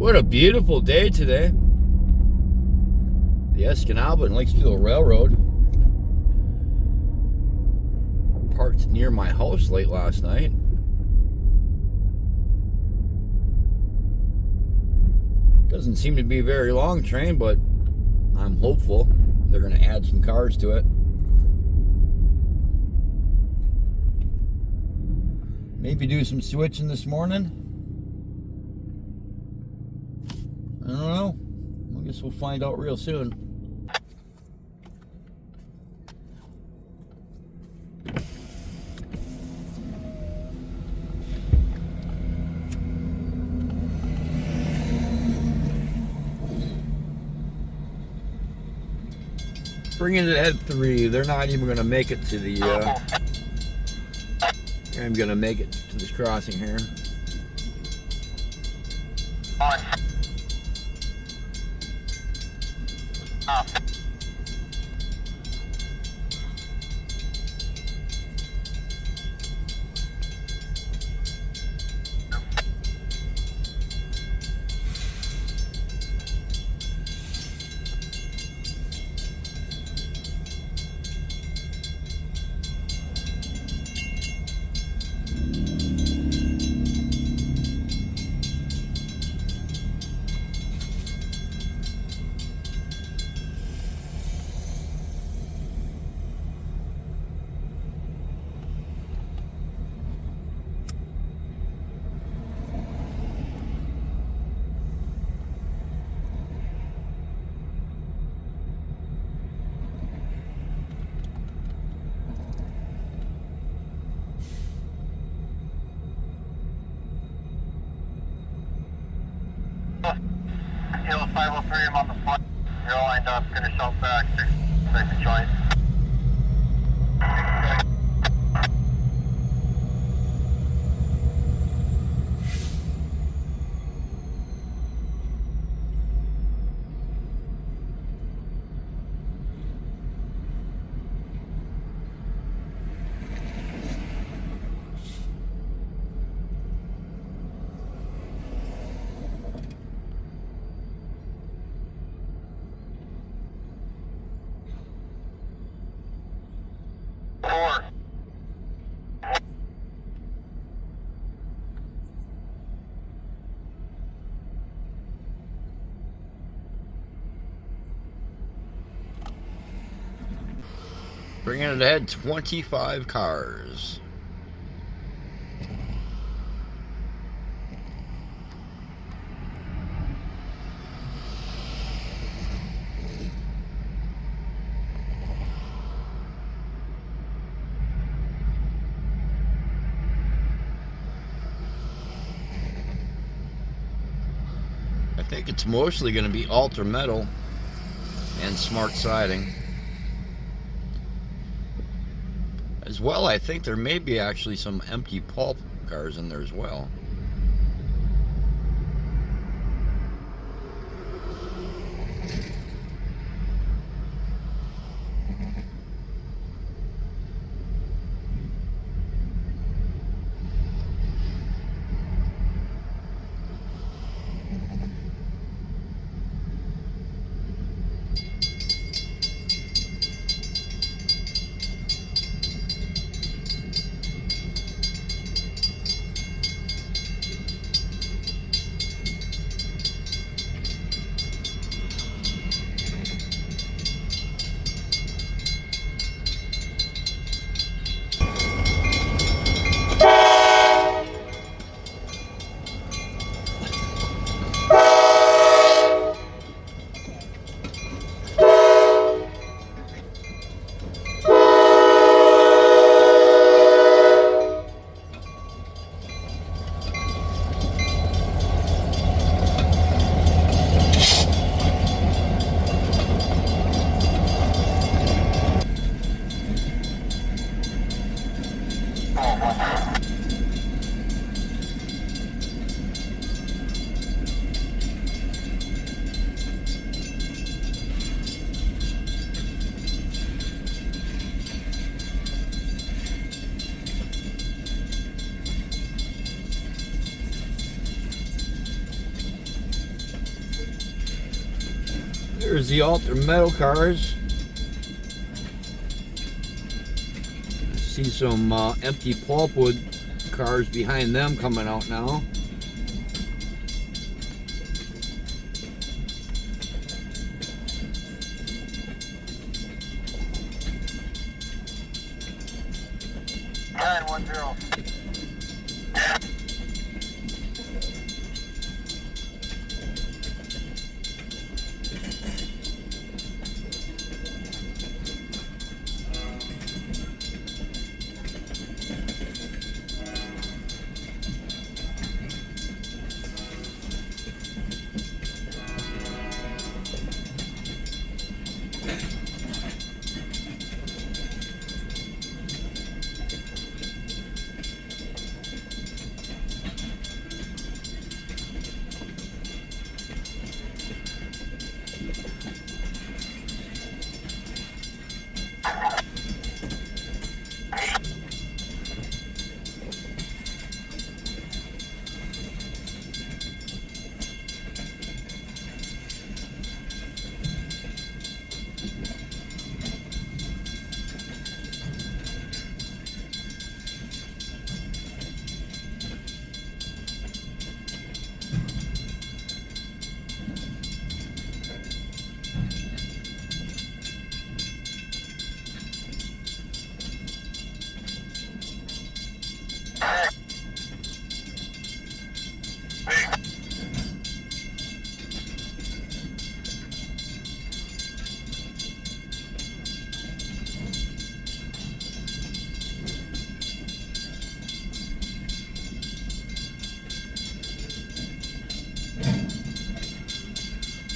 What a beautiful day today. The Escanaba and Lakesfield Railroad. Parked near my house late last night. Doesn't seem to be a very long train, but I'm hopeful they're going to add some cars to it. Maybe do some switching this morning. I don't know. I guess we'll find out real soon. Bringing it at 3. They're not even going to make it to the. I'm going to make it to this crossing here. Hill 503, I'm on the front. You're all lined up, finish out back. Second joint. Bringing it ahead 25 cars. I think it's mostly going to be ultra metal and smart siding. As well, I think there may be actually some empty pulp cars in there as well. There's the altar metal cars. See some empty pulpwood cars behind them coming out now. Nine 1-0.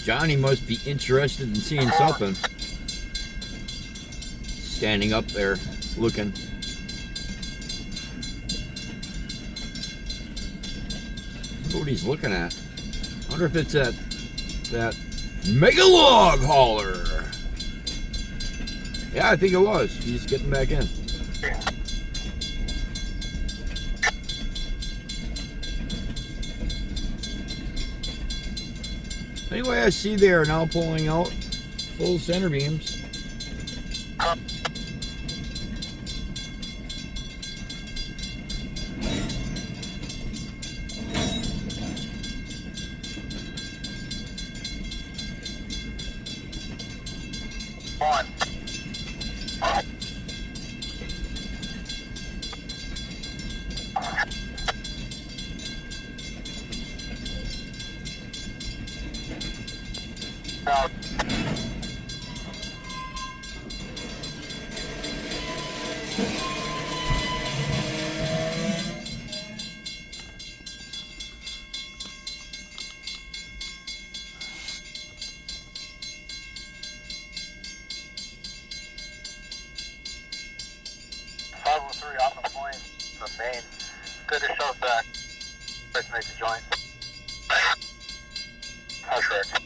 Johnny must be interested in seeing something. Standing up there, looking. Look what he's looking at. I wonder if it's that mega log hauler. Yeah, I think it was. He's getting back in. Anyway, I see they are now pulling out full center beams. One. Out. On the point, the main. Good to shove back. Let's make the joint. That's correct.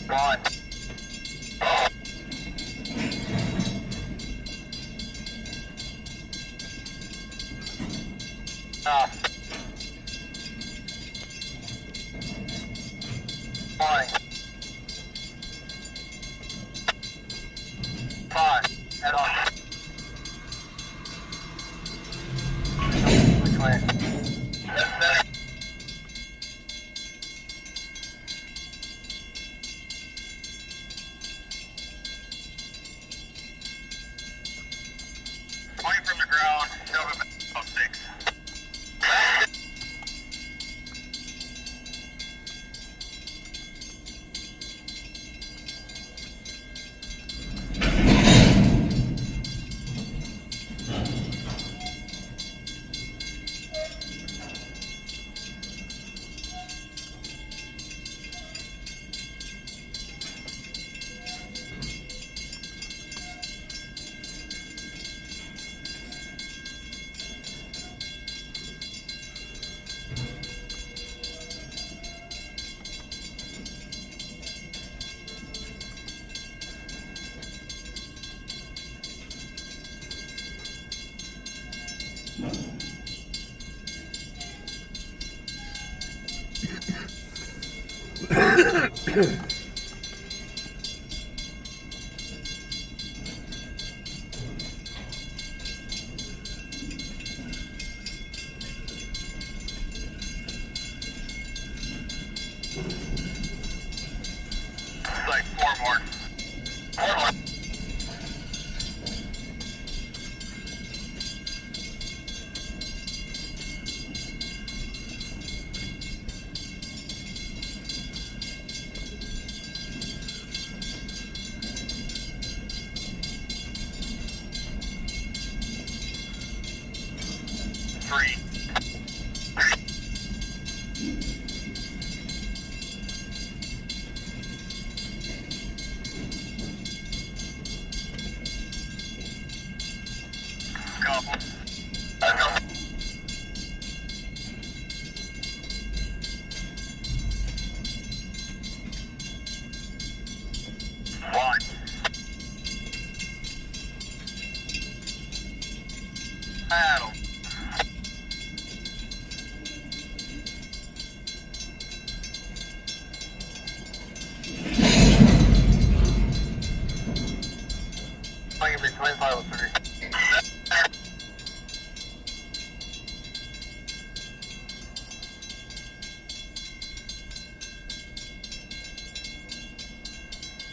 One. One. 5. Head on. Which way? Point from the ground, shove it back 6. Like 4 more. 4 more. Three. Couple. One. Paddle. I can be 25 with 3.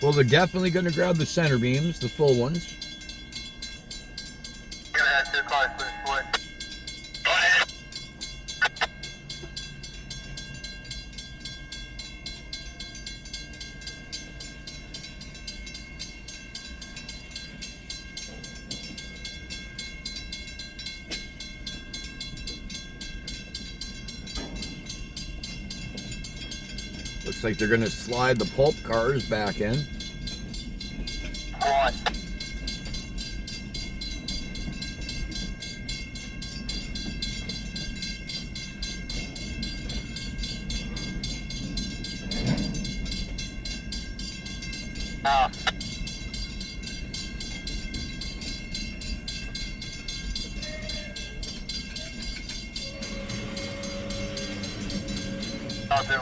Well, they're definitely going to grab the center beams, the full ones. Gonna have 2 cars for this way. Go ahead. Looks like they're going to slide the pulp cars back in. 1. Now. I'll do.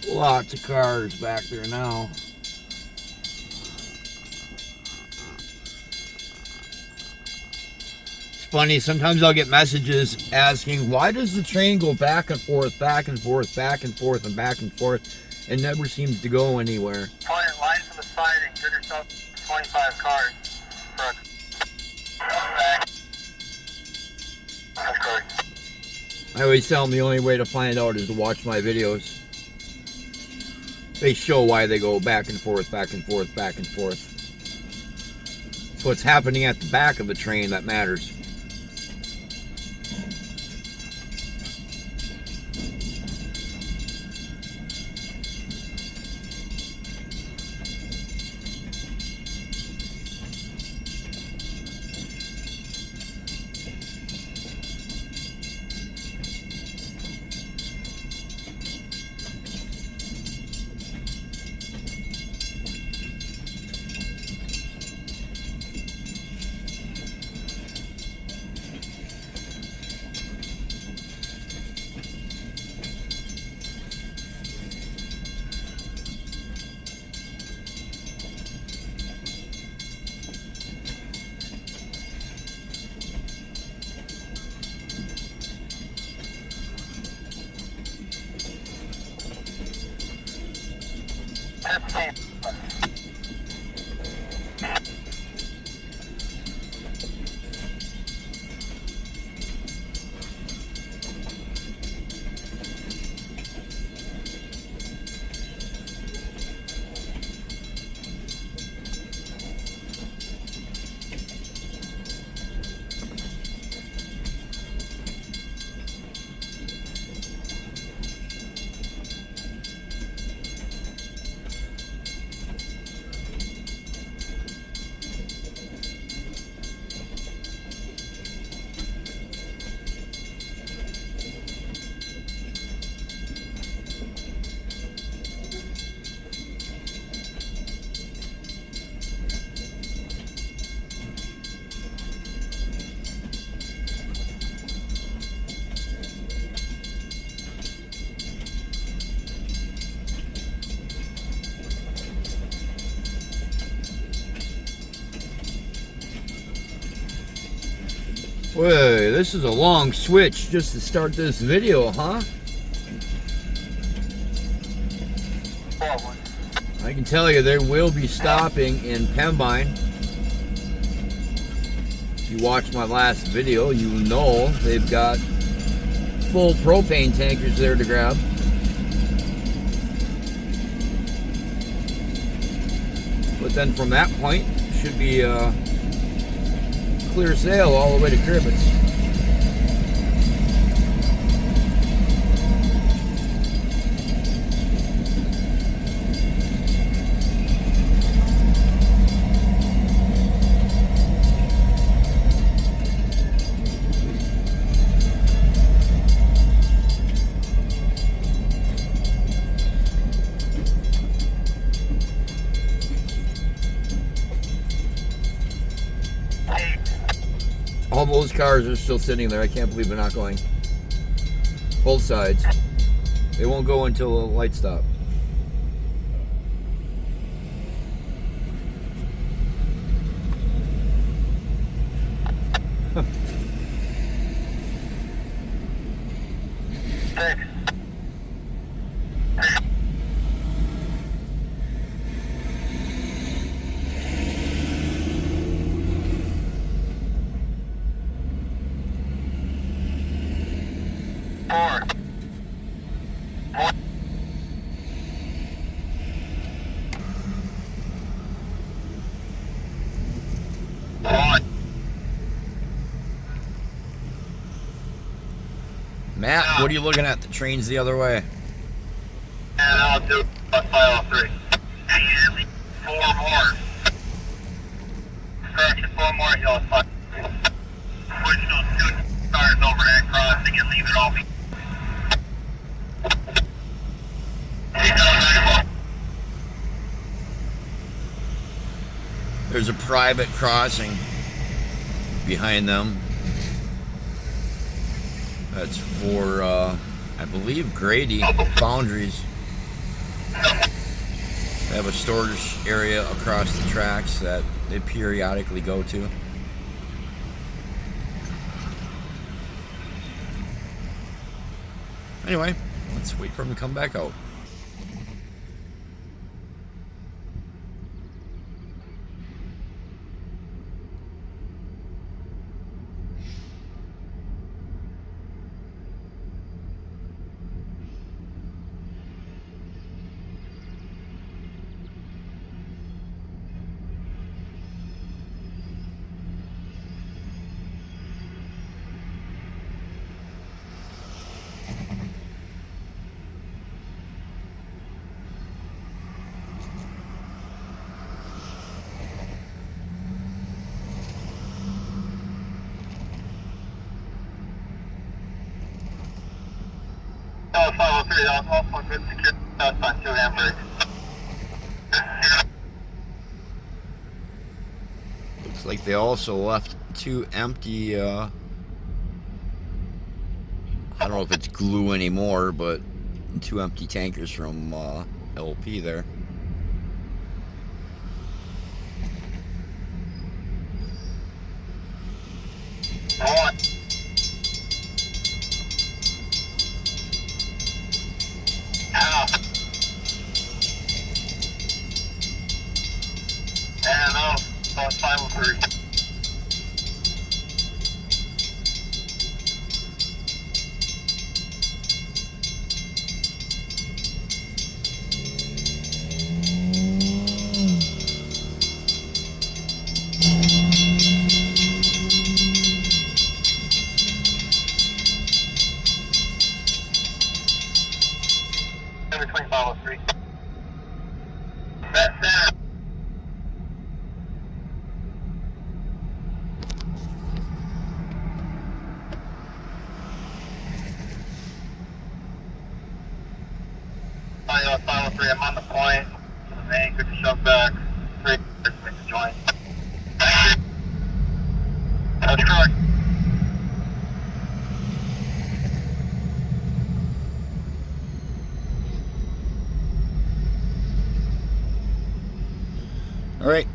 Lots of cars back there now. It's funny, sometimes I'll get messages asking, why does the train go back and forth, back and forth, back and forth, and back and forth? It never seems to go anywhere. Point line from the siding. Get yourself 25 cars. Front. Back. That's correct. I always tell them the only way to find out is to watch my videos. They show why they go back and forth, back and forth, back and forth. It's what's happening at the back of the train that matters. Wait, this is a long switch just to start this video, huh? Forward. I can tell you they will be stopping in Pembine. If you watched my last video, you know they've got full propane tankers there to grab. But then from that point, should be clear sail all the way to Crivitz. All those cars are still sitting there. I can't believe they're not going. Both sides. They won't go until the light stop. Six. Four. One. Matt, what are you looking at? The train's the other way. And I'll do 503. And 4 more. Correction, 4 more, you'll have 5. Switch those 2 cars over at crossing and leave it all be. There's a private crossing behind them. That's for, I believe, Grady Foundries. They have a storage area across the tracks that they periodically go to. Anyway, let's wait for them to come back out. Oh, 503, that was also good secure. That's on 2 Hamburg. Looks like they also left 2 empty, I don't know if it's glue anymore, but 2 empty tankers from LP there. One. Half. And out. So it's 503. Between 503. That's center. Oh, 503, I'm on the point. Main, good to shove back. 3, make the joint. That's correct. Alright,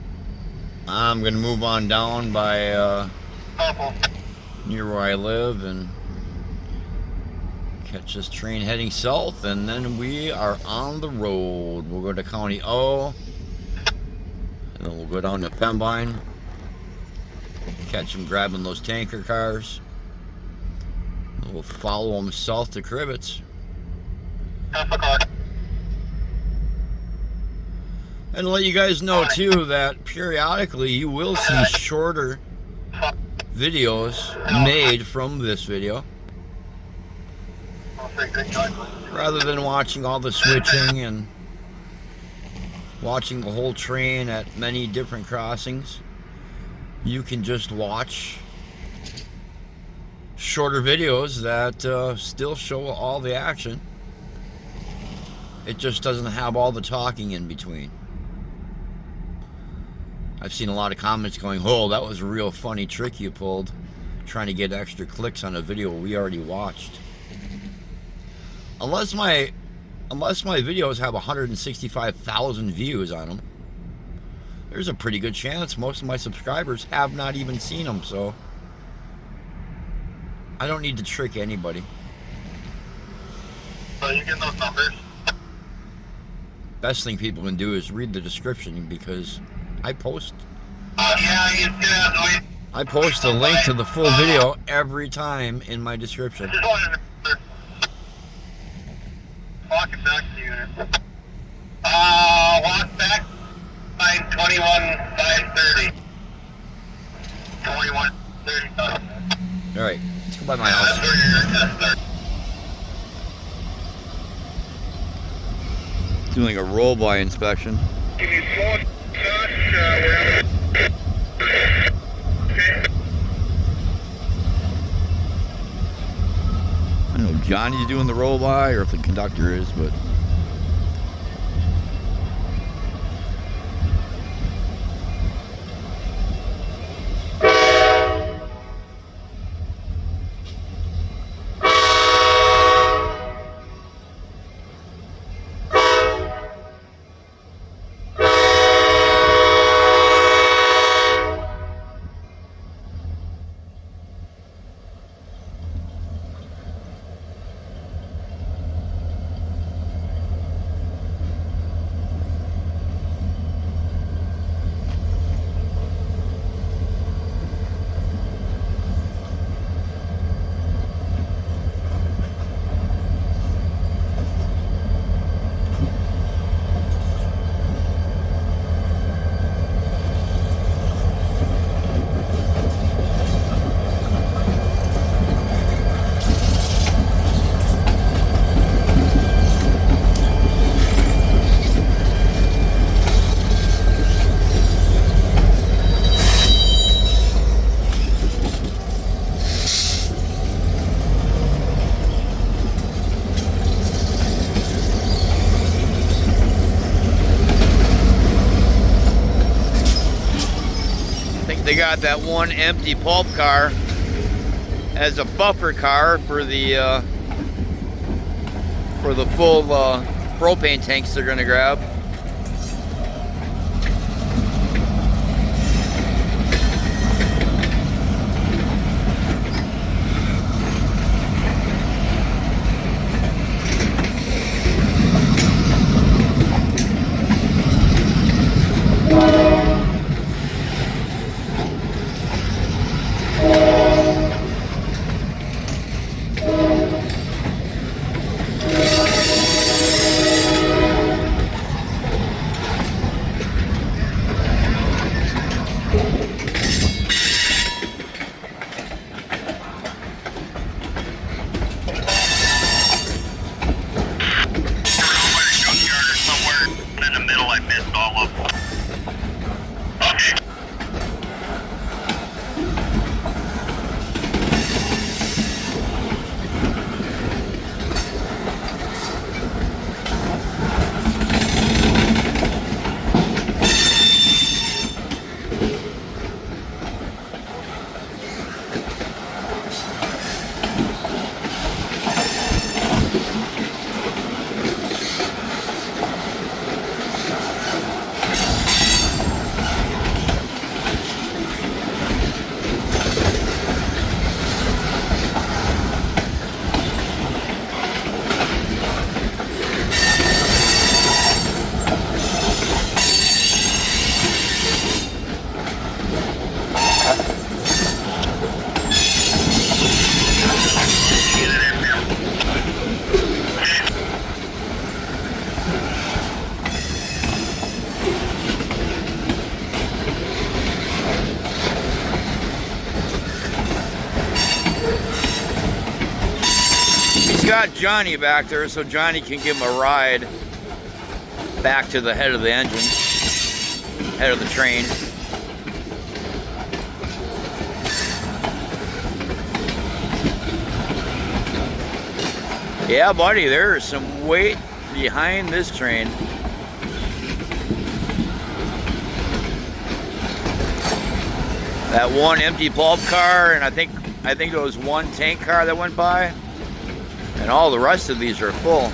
I'm going to move on down by Purple. near where I live and catch this train heading south, and then we are on the road. We'll go to County O, and then we'll go down to Pembine, catch them grabbing those tanker cars, and we'll follow them south to Crivitz. And let you guys know too that periodically you will see shorter videos made from this video, rather than watching all the switching and watching the whole train at many different crossings. You can just watch shorter videos that still show all the action. It just doesn't have all the talking in between. I've seen a lot of comments going, "Oh, that was a real funny trick you pulled, trying to get extra clicks on a video we already watched." Unless my videos have 165,000 views on them, there's a pretty good chance most of my subscribers have not even seen them, so I don't need to trick anybody. So you get those numbers? Best thing people can do is read the description, because I post I post a link to the full video every time in my description. Walking back to you. Walk back by 21,530. 21,30. Alright, let's go by my house. That's where your test starts. Doing a roll-by inspection. Can you slow it down? Okay. I don't know if Johnny's doing the roll-by or if the conductor is, but they got that one empty pulp car as a buffer car for the full propane tanks they're gonna grab. got Johnny back there so Johnny can give him a ride back to the head of the engine, head of the train. Yeah, buddy, there's some weight behind this train. That one empty pulp car, and I think there was one tank car that went by, and all the rest of these are full.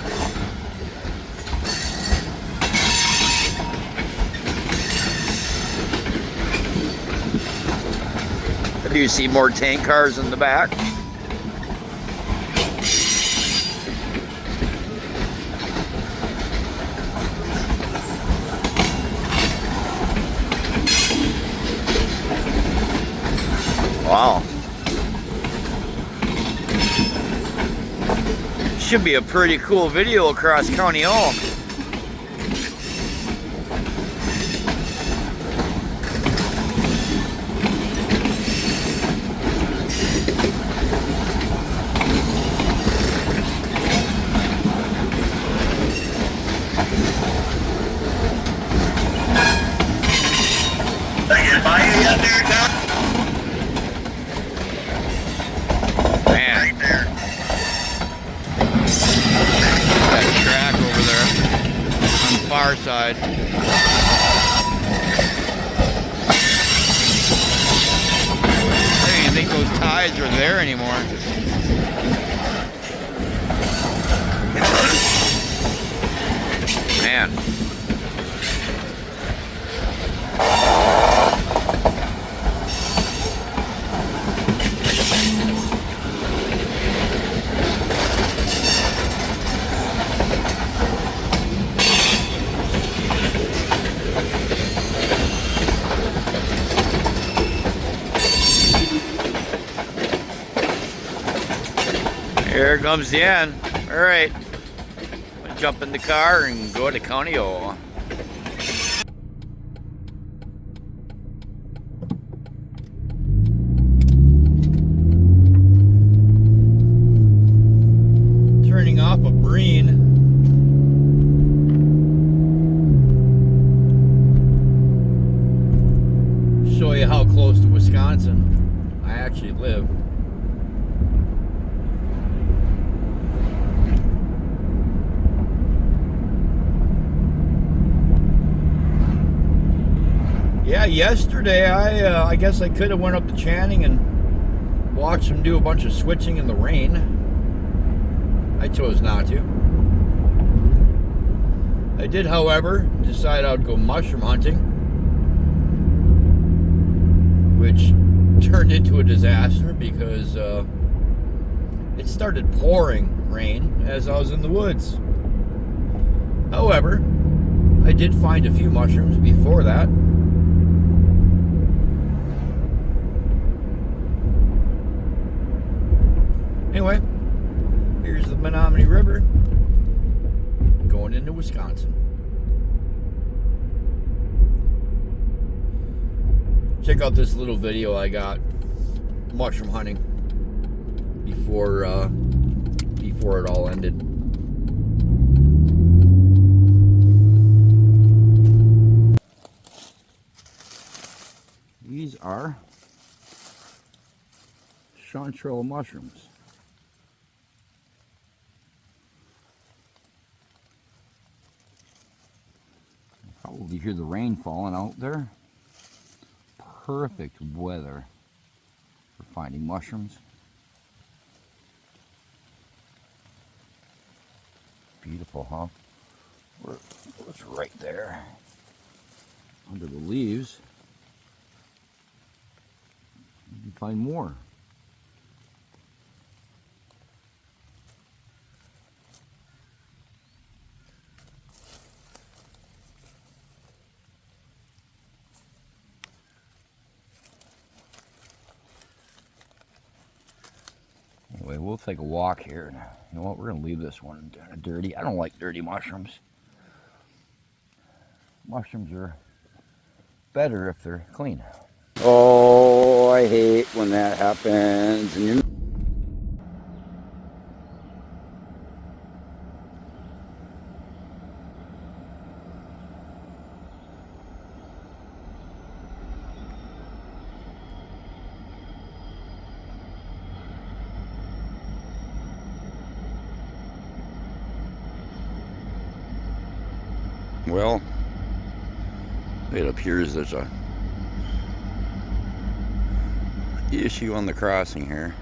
Do you see more tank cars in the back? Wow. Should be a pretty cool video across County Home. Far side. I don't even think those ties are there anymore. Man. Here comes the end. All right, I'm gonna jump in the car and go to County O. Turning off a Breen. Show you how close to Wisconsin I actually live. Yeah, yesterday I guess I could have went up to Channing and watched them do a bunch of switching in the rain. I chose not to. I did, however, decide I would go mushroom hunting, which turned into a disaster because it started pouring rain as I was in the woods. However, I did find a few mushrooms before that. Anyway, here's the Menominee River going into Wisconsin. Check out this little video I got mushroom hunting before it all ended. These are chanterelle mushrooms. Probably hear the rain falling out there. Perfect weather for finding mushrooms. Beautiful, huh? It's right there under the leaves. You can find more. Anyway, we'll take a walk here. You know what? We're going to leave this one dirty. I don't like dirty mushrooms. Mushrooms are better if they're clean. Oh, I hate when that happens. And Well, it appears there's a issue on the crossing here.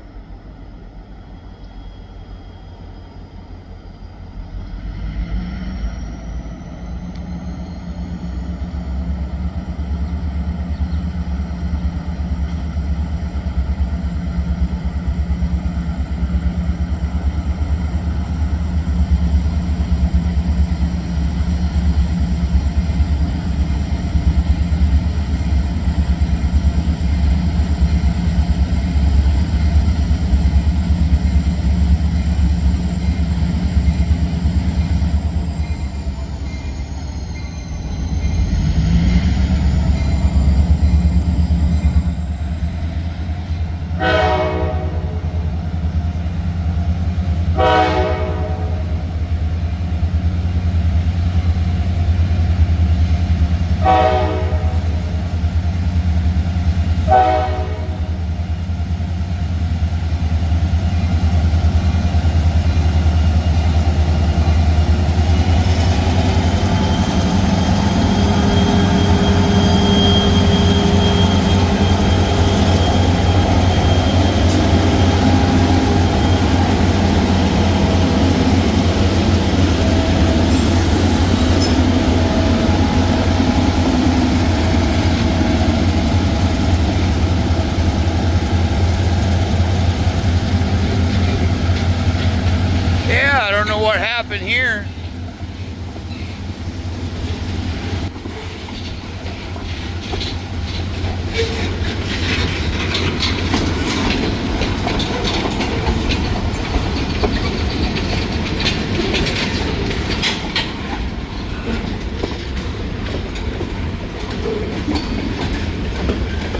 What happened here?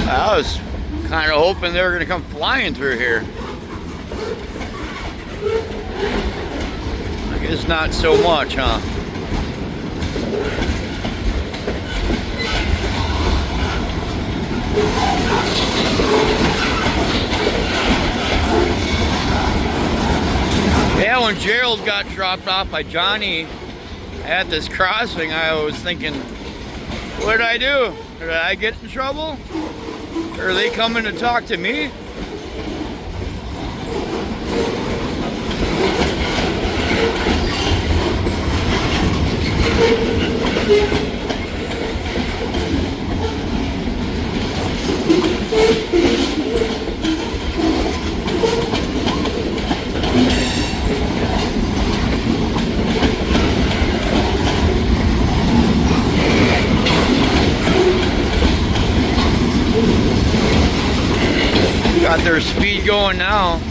I was kind of hoping they were going to come flying through here. It's not so much, huh? Yeah, when Gerald got dropped off by Johnny at this crossing, I was thinking, what did I do? Did I get in trouble? Or are they coming to talk to me? Got their speed going now.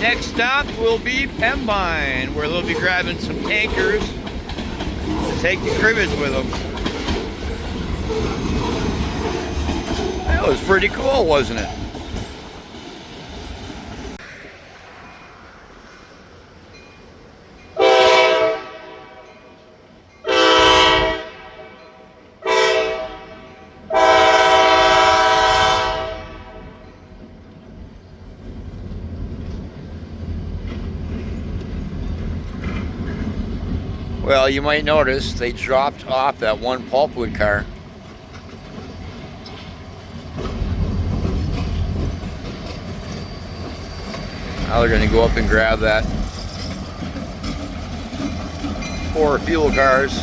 Next stop will be Pembine, where they'll be grabbing some tankers to take the Crivitz with them. That was pretty cool, wasn't it? Well, you might notice they dropped off that one pulpwood car. Now they're going to go up and grab that 4 fuel cars.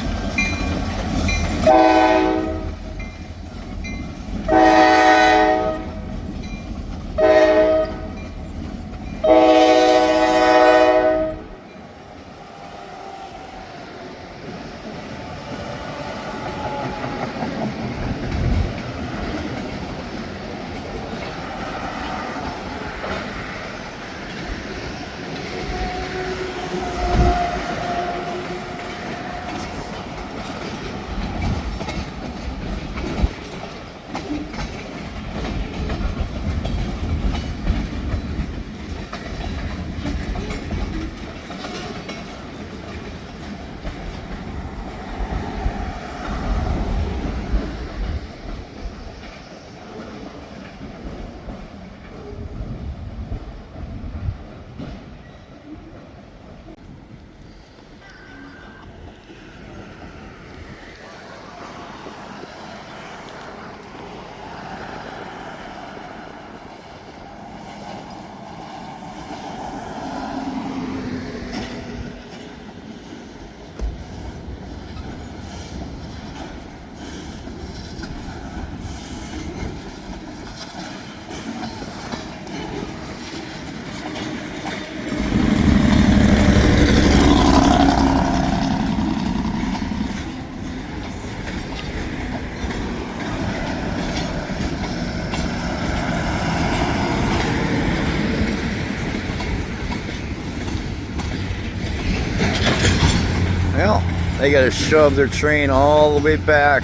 Well, they got to shove their train all the way back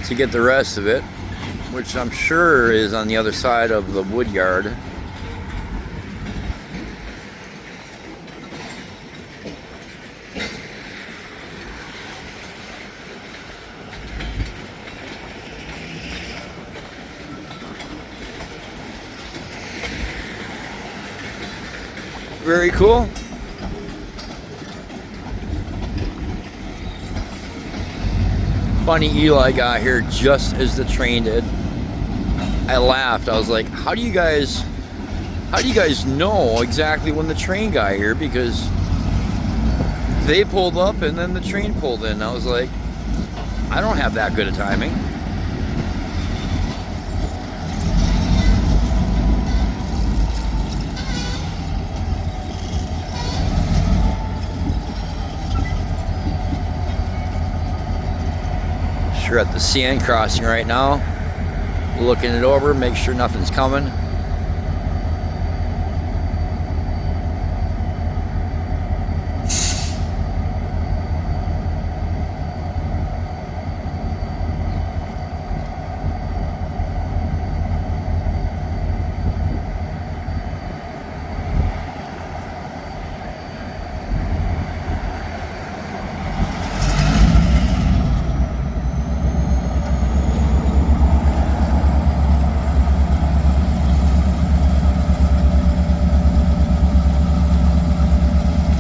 to get the rest of it, which I'm sure is on the other side of the wood yard. Very cool. Funny, Eli got here just as the train did. I laughed. I was like, how do you guys know exactly when the train got here? Because they pulled up and then the train pulled in. I was like, I don't have that good of timing. We're at the CN crossing right now, looking it over, make sure nothing's coming.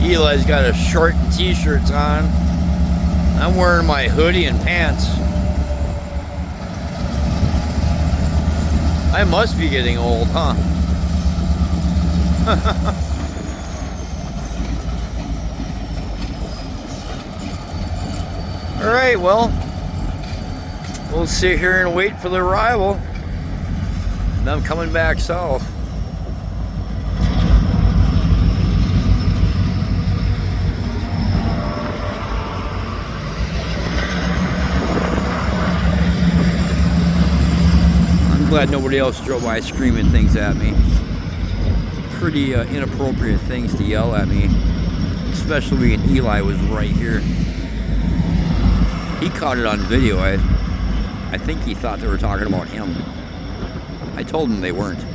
Eli's got a short and t-shirts on. I'm wearing my hoodie and pants. I must be getting old, huh? Alright, well, we'll sit here and wait for the arrival. And I'm coming back south. Glad nobody else drove by screaming things at me. Pretty inappropriate things to yell at me, especially when Eli was right here. He caught it on video. I think he thought they were talking about him. I told him they weren't.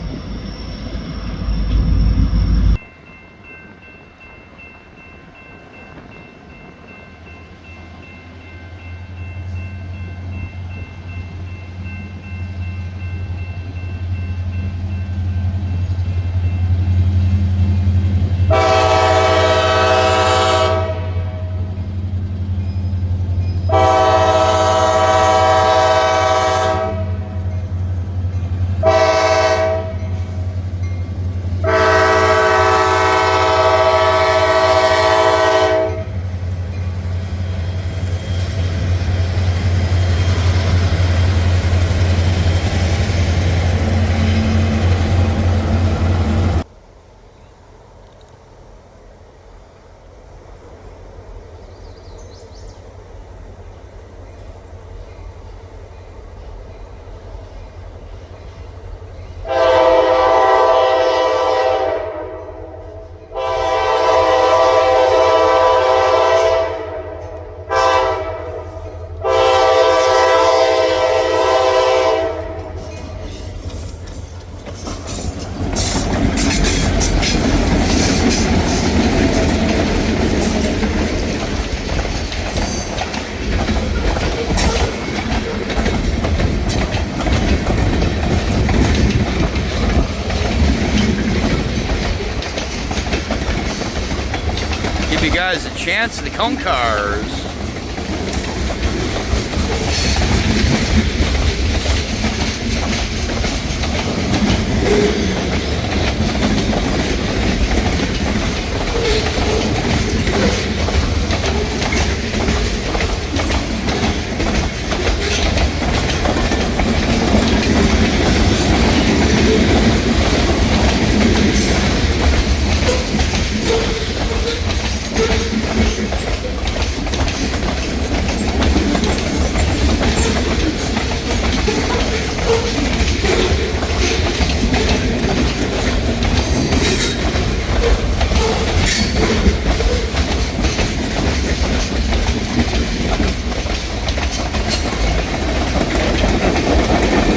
has a chance of the conductors.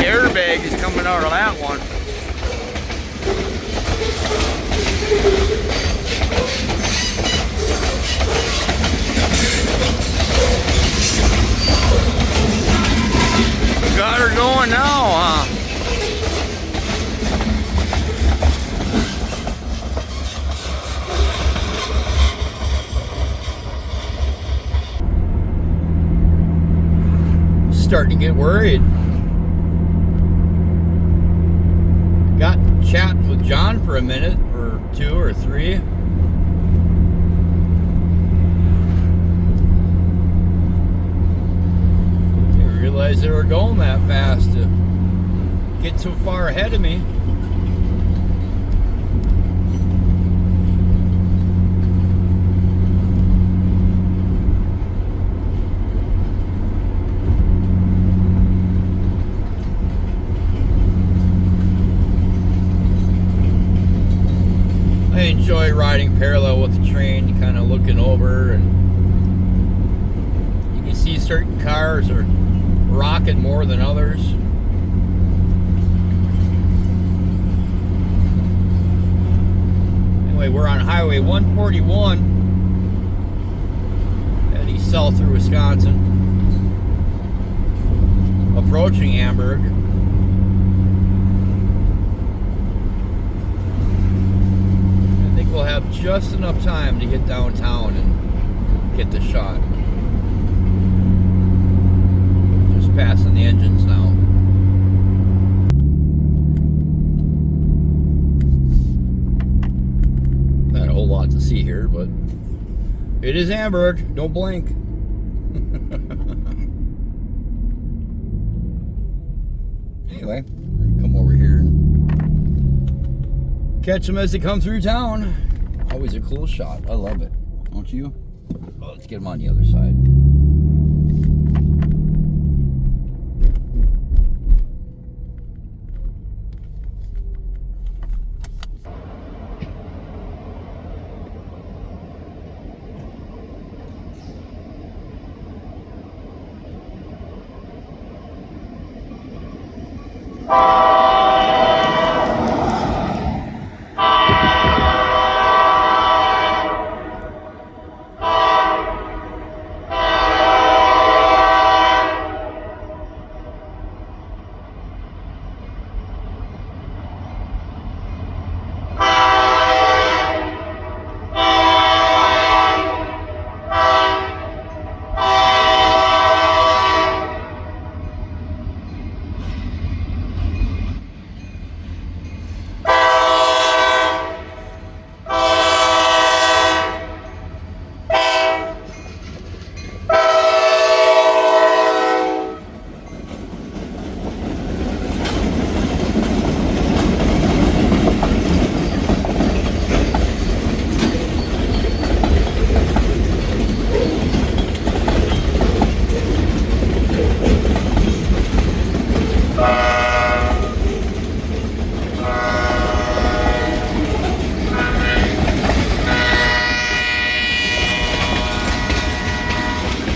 Airbag is coming out of that one. Got her going now, huh? Starting to get worried. Got chatting with John for a minute or two or three. Didn't realize they were going that fast to get so far ahead of me. I enjoy riding parallel with the train, kind of looking over, and you can see certain cars are rocking more than others. Anyway, we're on Highway 141 heading south through Wisconsin, approaching Hamburg. We'll have just enough time to get downtown and get the shot. Just passing the engines now. Not a whole lot to see here, but it is Hamburg. Don't blink. Anyway, come over here and catch them as they come through town. Always a cool shot. I love it. Don't you? Well, let's get them on the other side.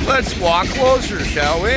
Let's walk closer, shall we?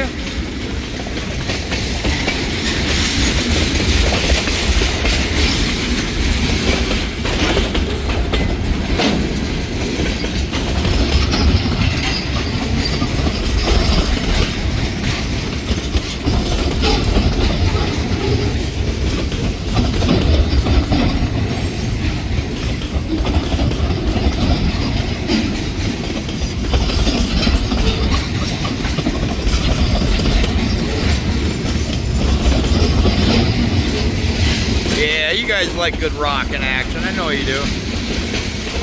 guys like good rock and action. I know you do.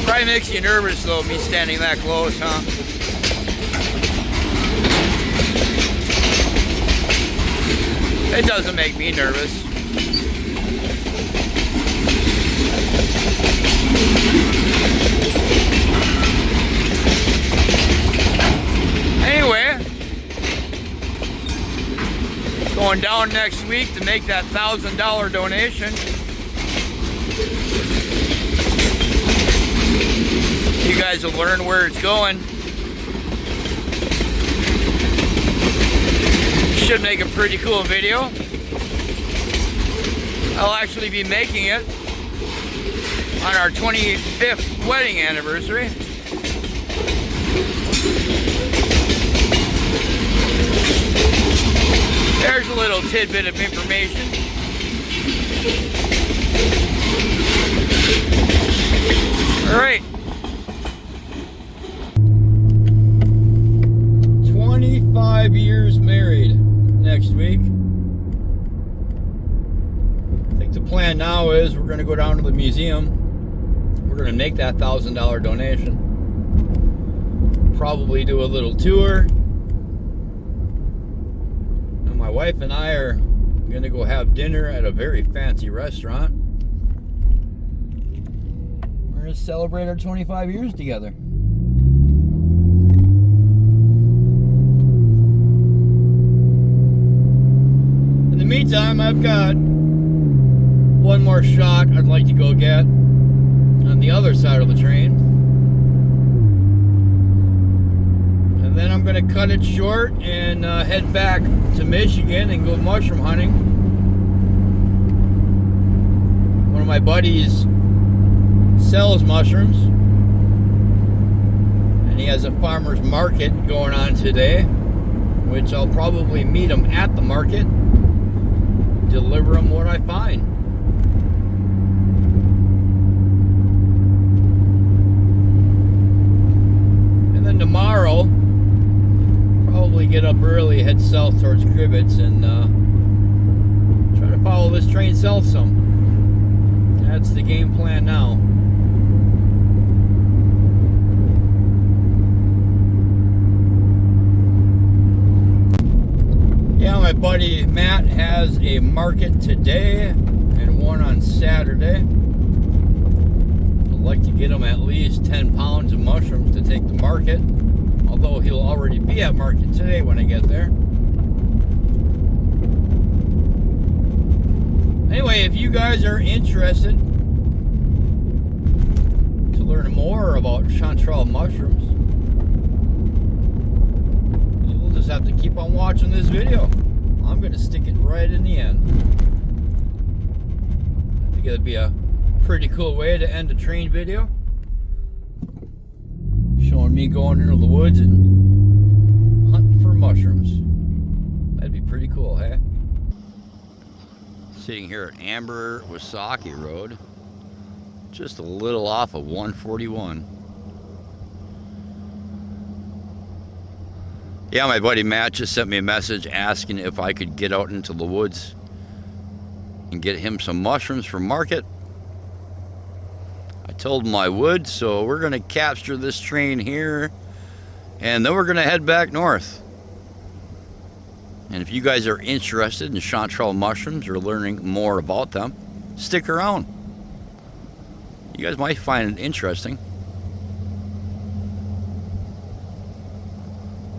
Probably makes you nervous though, me standing that close, huh? It doesn't make me nervous. Anyway, going down next week to make that $1,000 donation. You guys will learn where it's going. Should make a pretty cool video. I'll actually be making it on our 25th wedding anniversary. There's a little tidbit of information. All right. 25 years married next week. I think the plan now is we're going to go down to the museum. We're going to make that $1,000 donation. Probably do a little tour. And my wife and I are going to go have dinner at a very fancy restaurant. We're going to celebrate our 25 years together. In the meantime, I've got one more shot I'd like to go get on the other side of the train. And then I'm going to cut it short and head back to Michigan and go mushroom hunting. One of my buddies sells mushrooms, and he has a farmer's market going on today, which I'll probably meet him at the market, deliver him what I find. And then tomorrow, probably get up early, head south towards Crivitz, and try to follow this train south some. That's the game plan now. Yeah, my buddy Matt has a market today and one on Saturday. I'd like to get him at least 10 pounds of mushrooms to take to market, although he'll already be at market today when I get there. Anyway, if you guys are interested to learn more about chanterelle mushrooms, you'll just have to keep on watching this video. I'm going to stick it right in the end. I think it'd be a pretty cool way to end a train video, showing me going into the woods and hunting for mushrooms. That'd be pretty cool, hey? Sitting here at Amber Wasaki Road, just a little off of 141. Yeah, my buddy Matt just sent me a message asking if I could get out into the woods and get him some mushrooms for market. I told him I would, so we're going to capture this train here, and then we're going to head back north. And if you guys are interested in chanterelle mushrooms or learning more about them, stick around. You guys might find it interesting.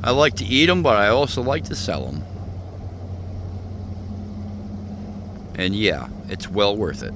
I like to eat them, but I also like to sell them. And yeah, it's well worth it.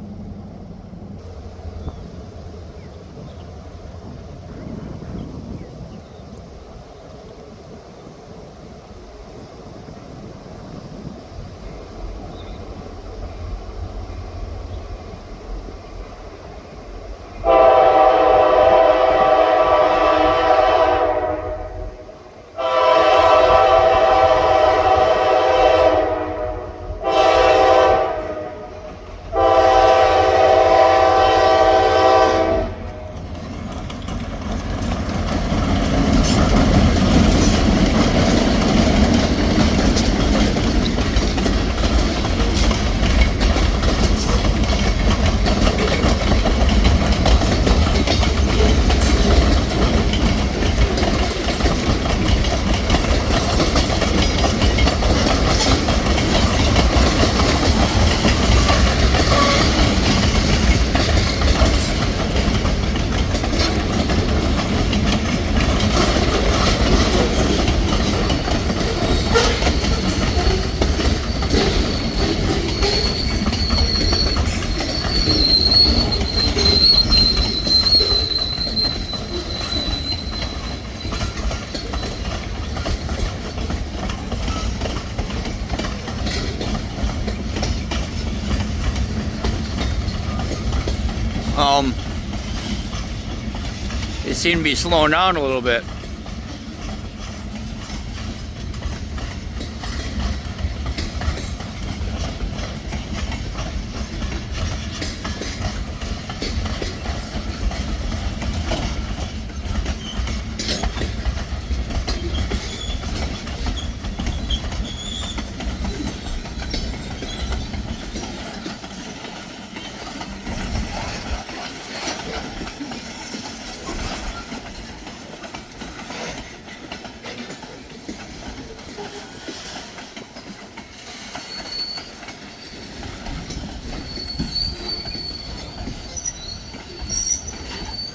They seem to be slowing down a little bit.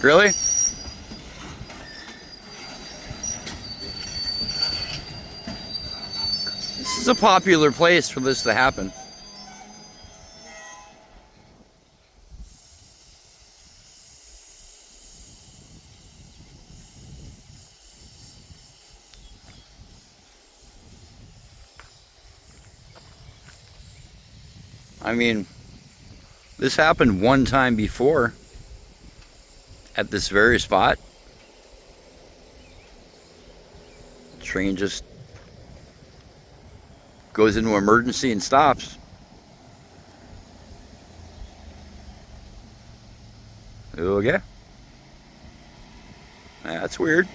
Really? This is a popular place for this to happen. I mean, this happened one time before at this very spot. The train just goes into emergency and stops. Okay. That's weird.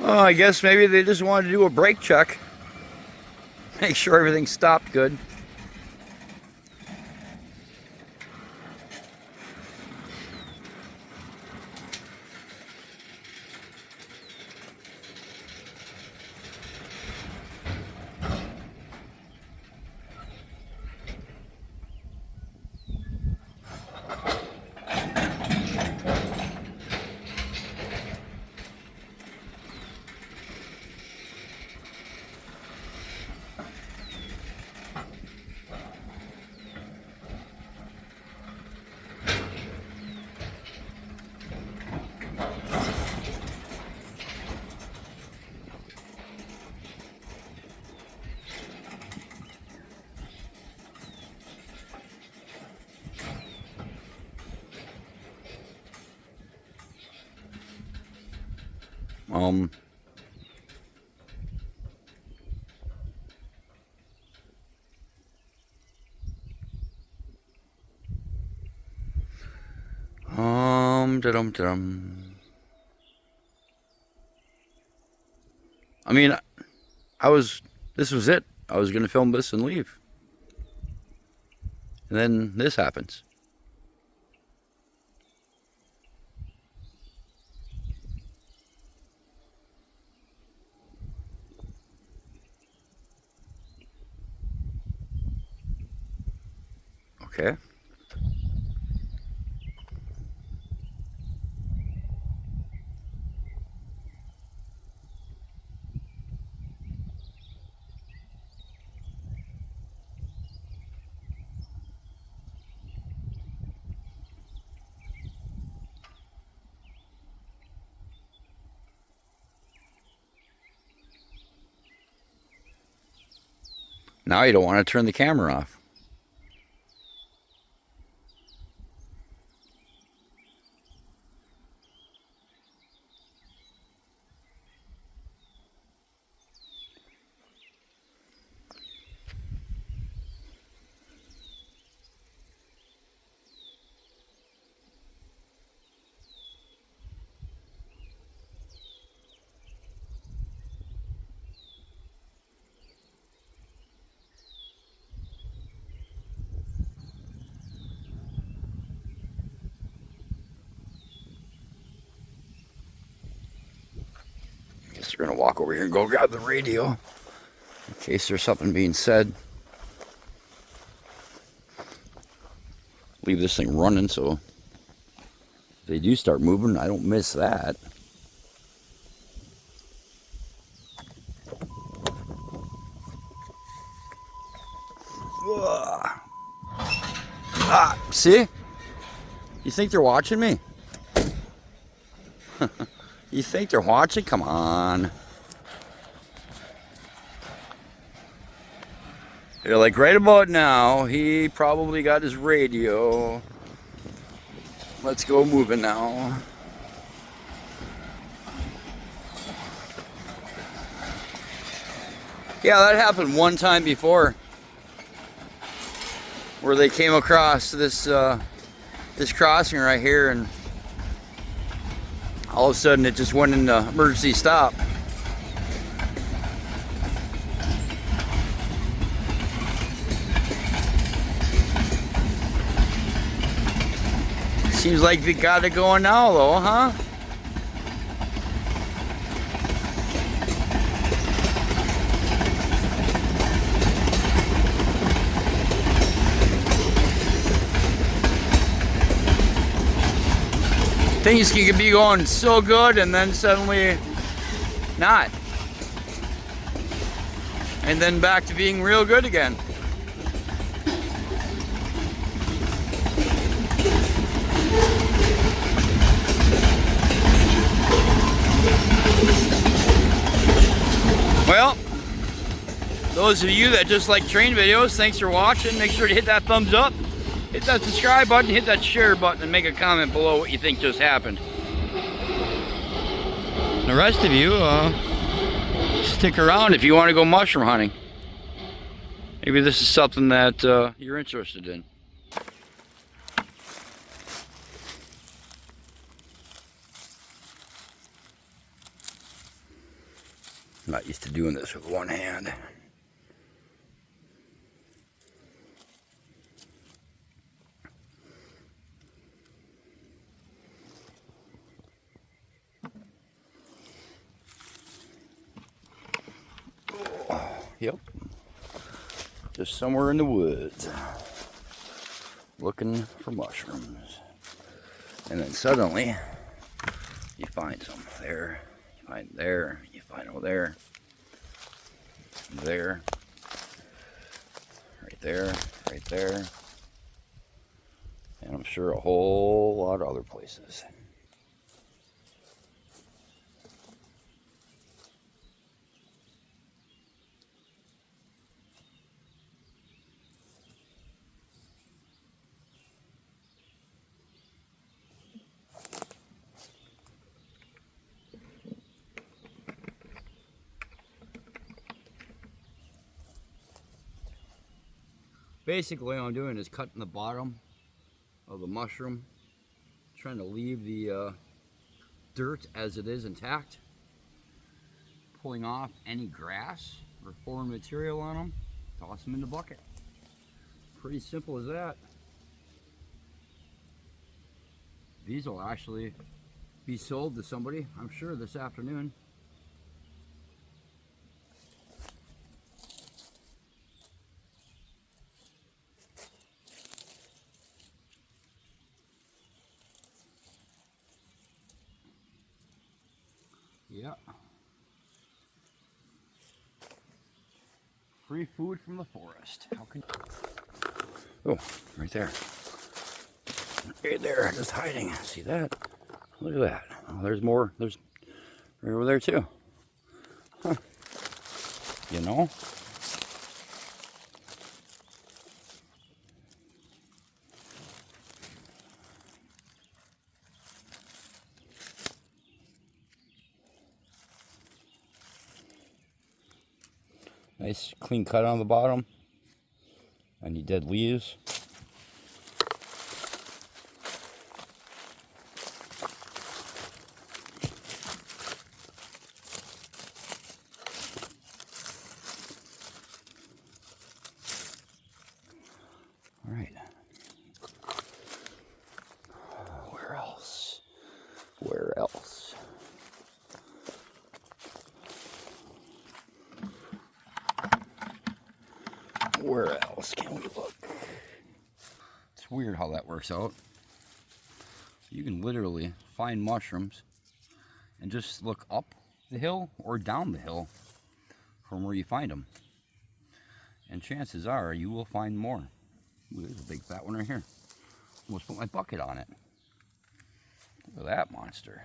Oh, I guess maybe they just wanted to do a brake check. Make sure everything stopped good. Da-dum. I mean, this was it. I was gonna film this and leave. And then this happens. Okay. Now you don't want to turn the camera off. guess we're gonna walk over here and go grab the radio in case there's something being said. Leave this thing running so if they do start moving, I don't miss that. See? You think they're watching me? You think they're watching? Come on. They're like, right about now, he probably got his radio. Let's go moving now. Yeah, that happened one time before, where they came across this this crossing right here, and all of a sudden it just went into emergency stop. Seems like they got it going now though, huh? Things can be going so good and then suddenly not. And then back to being real good again. Well, those of you that just like train videos, thanks for watching. Make sure to hit that thumbs up. Hit that subscribe button, hit that share button, and make a comment below what you think just happened. The rest of you, stick around if you want to go mushroom hunting. Maybe this is something that you're interested in. I'm not used to doing this with one hand. Yep, just somewhere in the woods, looking for mushrooms, and then suddenly you find some there, you find there, you find over there, there, right there, right there, and I'm sure a whole lot of other places. Basically, what I'm doing is cutting the bottom of the mushroom, trying to leave the dirt as it is intact, pulling off any grass or foreign material on them, toss them in the bucket. Pretty simple as that. These will actually be sold to somebody, I'm sure, this afternoon. Yeah. Free food from the forest. How can... Oh, right there. Right there, just hiding. See that? Look at that. Oh, there's more. There's right over there too. Huh. You know? Nice clean cut on the bottom. Any dead leaves. All right. Where else? Where else? Where else can we look? It's weird how that works out. You can literally find mushrooms and just look up the hill or down the hill from where you find them. And chances are you will find more. Ooh, there's a big fat one right here. Almost put my bucket on it. Look at that monster.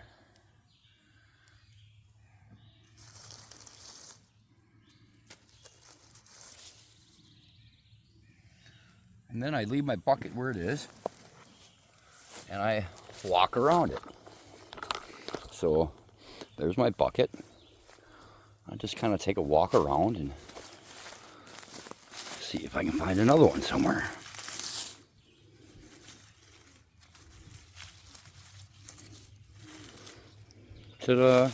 And then I leave my bucket where it is and I walk around it. So there's my bucket. I just kind of take a walk around and see if I can find another one somewhere. Ta-da!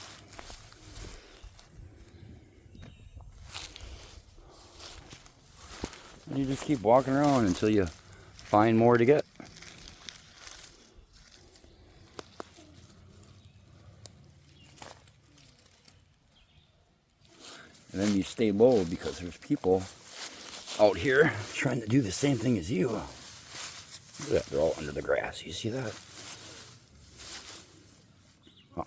And you just keep walking around until you find more to get. And then you stay low because there's people out here trying to do the same thing as you. Look at that, they're all under the grass. You see that? Huh.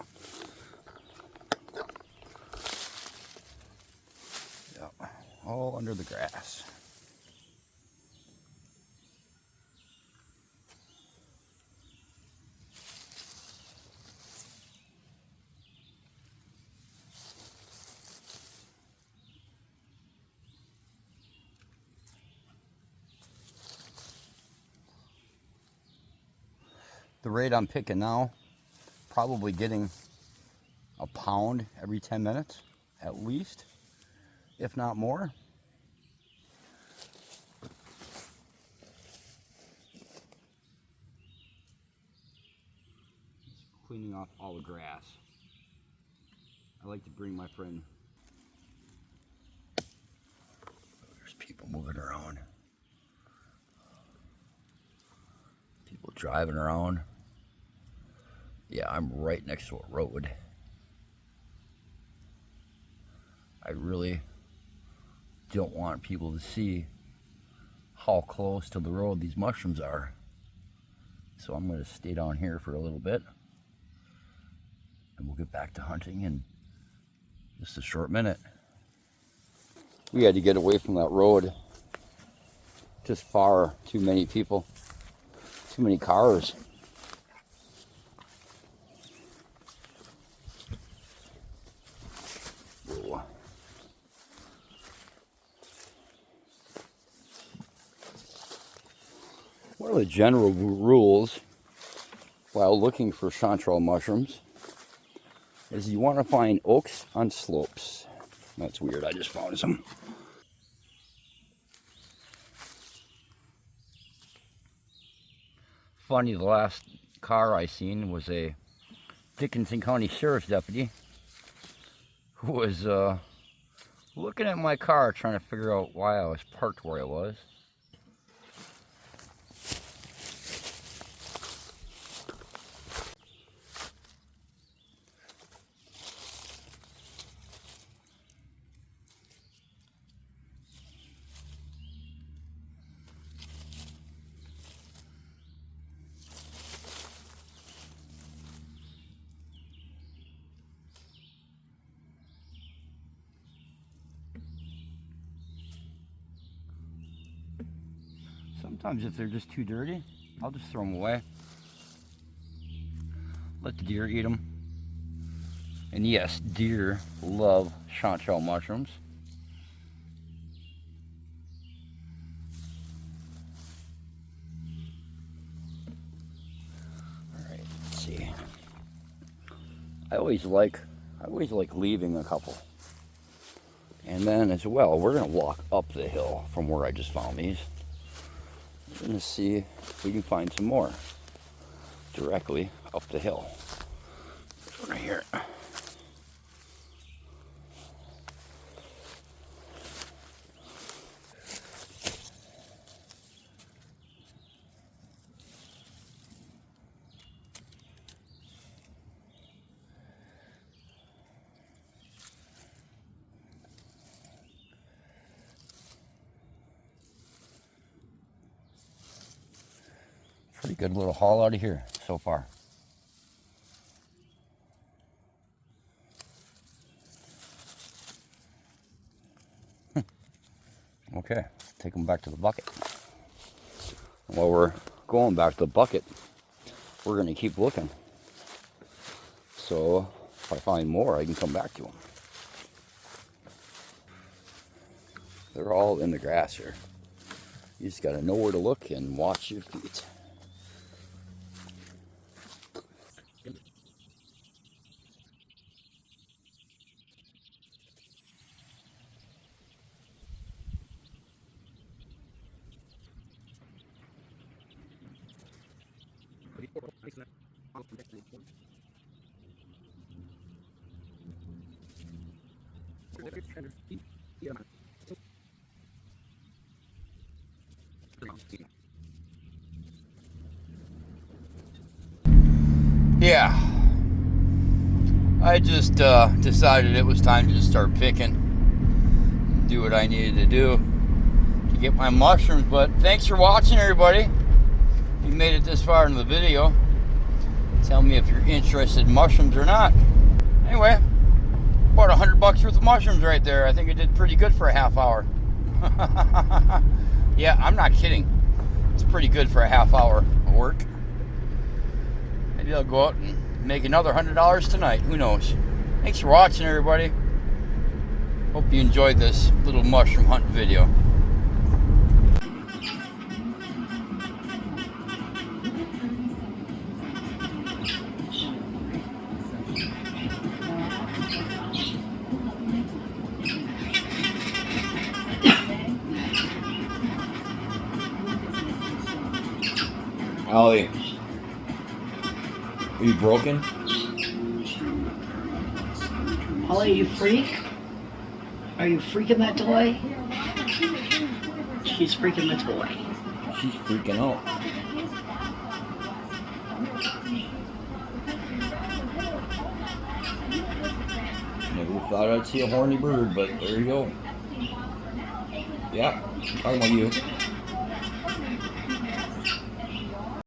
Yeah, all under the grass. The rate I'm picking now, probably getting a pound every 10 minutes at least, if not more. Just cleaning off all the grass. I like to bring my friend. There's people moving around. People driving around. Yeah, I'm right next to a road. I really don't want people to see how close to the road these mushrooms are. So I'm going to stay down here for a little bit. And we'll get back to hunting in just a short minute. We had to get away from that road. Just far too many people. Too many cars. Whoa. One of the general rules while looking for chanterelle mushrooms is you want to find oaks on slopes. That's weird, I just found some. Funny, the last car I seen was a Dickinson County Sheriff's deputy who was looking at my car trying to figure out why I was parked where I was. Sometimes if they're just too dirty, I'll just throw them away. Let the deer eat them. And yes, deer love chanterelle mushrooms. Alright, let's see. I always like leaving a couple. And then as well, we're gonna walk up the hill from where I just found these. We're going to see if we can find some more directly up the hill. Right here. Pretty good little haul out of here so far. Okay, let's take them back to the bucket. While we're going back to the bucket, we're going to keep looking. So if I find more, I can come back to them. They're all in the grass here. You just got to know where to look and watch your feet. Yeah, I just decided it was time to just start picking, do what I needed to do to get my mushrooms. But thanks for watching, everybody. If you made it this far into the video, tell me if you're interested in mushrooms or not. Anyway, about $100 worth of mushrooms right there. I think I did pretty good for a half hour. Yeah, I'm not kidding. It's pretty good for a half hour of work. Maybe I'll go out and make another $100 tonight. Who knows? Thanks for watching, everybody. Hope you enjoyed this little mushroom hunt video. Ollie, are you broken? Ollie, you freak? Are you freaking that toy? She's freaking the toy. She's freaking out. Never thought I'd see a horny bird, but there you go. Yeah, I'm talking about you.